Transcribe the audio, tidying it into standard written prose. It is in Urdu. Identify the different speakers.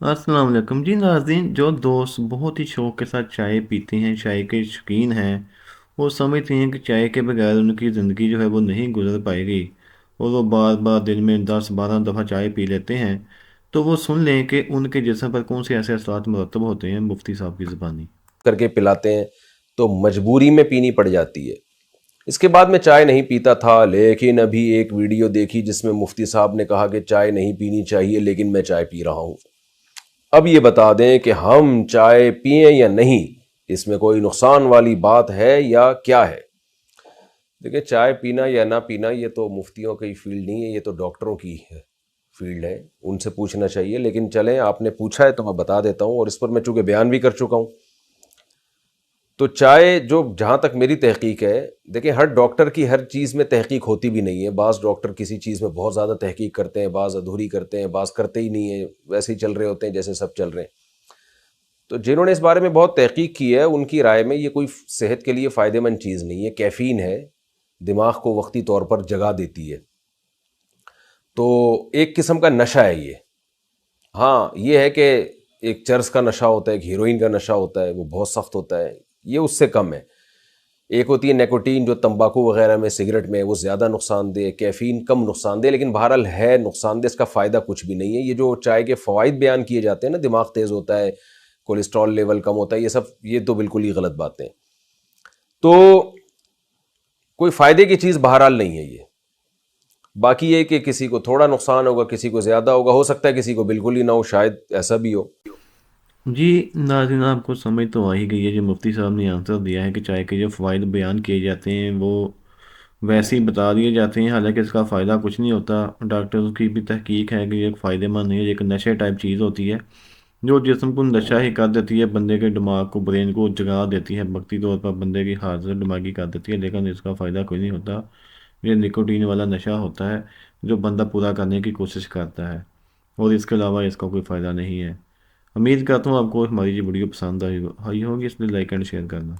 Speaker 1: السلام علیکم جی ناظرین، جو دوست بہت ہی شوق کے ساتھ چائے پیتے ہیں، چائے کے شوقین ہیں، وہ سمجھتے ہیں کہ چائے کے بغیر ان کی زندگی جو ہے وہ نہیں گزر پائے گی، اور وہ بار بار دن میں 10 12 دفعہ چائے پی لیتے ہیں، تو وہ سن لیں کہ ان کے جسم پر کون سے ایسے اثرات مرتب ہوتے ہیں مفتی صاحب کی زبانی۔
Speaker 2: کر کے پلاتے ہیں تو مجبوری میں پینی پڑ جاتی ہے۔ اس کے بعد میں چائے نہیں پیتا تھا، لیکن ابھی ایک ویڈیو دیکھی جس میں مفتی صاحب نے کہا کہ چائے نہیں پینی چاہیے، لیکن میں چائے پی رہا ہوں۔ اب یہ بتا دیں کہ ہم چائے پئیں یا نہیں، اس میں کوئی نقصان والی بات ہے یا کیا ہے؟ دیکھیں، چائے پینا یا نہ پینا یہ تو مفتیوں کی فیلڈ نہیں ہے، یہ تو ڈاکٹروں کی فیلڈ ہے، ان سے پوچھنا چاہیے۔ لیکن چلیں، آپ نے پوچھا ہے تو میں بتا دیتا ہوں، اور اس پر میں چونکہ بیان بھی کر چکا ہوں۔ تو چائے جو جہاں تک میری تحقیق ہے، دیکھیں ہر ڈاکٹر کی ہر چیز میں تحقیق ہوتی بھی نہیں ہے۔ بعض ڈاکٹر کسی چیز میں بہت زیادہ تحقیق کرتے ہیں، بعض ادھوری کرتے ہیں، بعض کرتے ہی نہیں ہیں، ویسے ہی چل رہے ہوتے ہیں جیسے سب چل رہے ہیں۔ تو جنہوں نے اس بارے میں بہت تحقیق کی ہے، ان کی رائے میں یہ کوئی صحت کے لیے فائدہ مند چیز نہیں ہے۔ کیفین ہے، دماغ کو وقتی طور پر جگا دیتی ہے، تو ایک قسم کا نشہ ہے یہ۔ ہاں یہ ہے کہ ایک چرس کا نشہ ہوتا ہے، ایک ہیروئن کا نشہ ہوتا ہے، وہ بہت سخت ہوتا ہے، یہ اس سے کم ہے۔ ایک ہوتی ہے نیکوٹین جو تمباکو وغیرہ میں، سگریٹ میں، وہ زیادہ نقصان دہ، کیفین کم نقصان دہ، لیکن بہرحال ہے نقصان دہ، اس کا فائدہ کچھ بھی نہیں ہے۔ یہ جو چائے کے فوائد بیان کیے جاتے ہیں نا، دماغ تیز ہوتا ہے، کولیسٹرول لیول کم ہوتا ہے، یہ تو بالکل ہی غلط باتیں ہیں۔ تو کوئی فائدے کی چیز بہرحال نہیں ہے یہ۔ باقی یہ کہ کسی کو تھوڑا نقصان ہوگا، کسی کو زیادہ ہوگا، ہو سکتا ہے کسی کو بالکل ہی نہ ہو، شاید ایسا بھی ہو۔
Speaker 1: جی ناظرین، آپ کو سمجھ تو آ ہی گئی ہے، جو مفتی صاحب نے آنسر دیا ہے کہ چائے کے جو فوائد بیان کیے جاتے ہیں وہ ویسے ہی بتا دیے جاتے ہیں، حالانکہ اس کا فائدہ کچھ نہیں ہوتا۔ ڈاکٹرز کی بھی تحقیق ہے کہ یہ ایک فائدہ مند نہیں ہے، یہ ایک نشے ٹائپ چیز ہوتی ہے جو جسم کو نشہ ہی کر دیتی ہے، بندے کے دماغ کو، برین کو جگا دیتی ہے، وقتی طور پر بندے کی حالت دماغی کر دیتی ہے، لیکن اس کا فائدہ کوئی نہیں ہوتا۔ یہ نکوٹین والا نشہ ہوتا ہے جو بندہ پورا کرنے کی کوشش کرتا ہے، اور اس کے علاوہ اس کا کوئی فائدہ نہیں ہے۔ امید کرتا ہوں آپ کو ہماری یہ ویڈیو پسند آئی ہوگی، اس لیے لائک اینڈ شیئر کرنا۔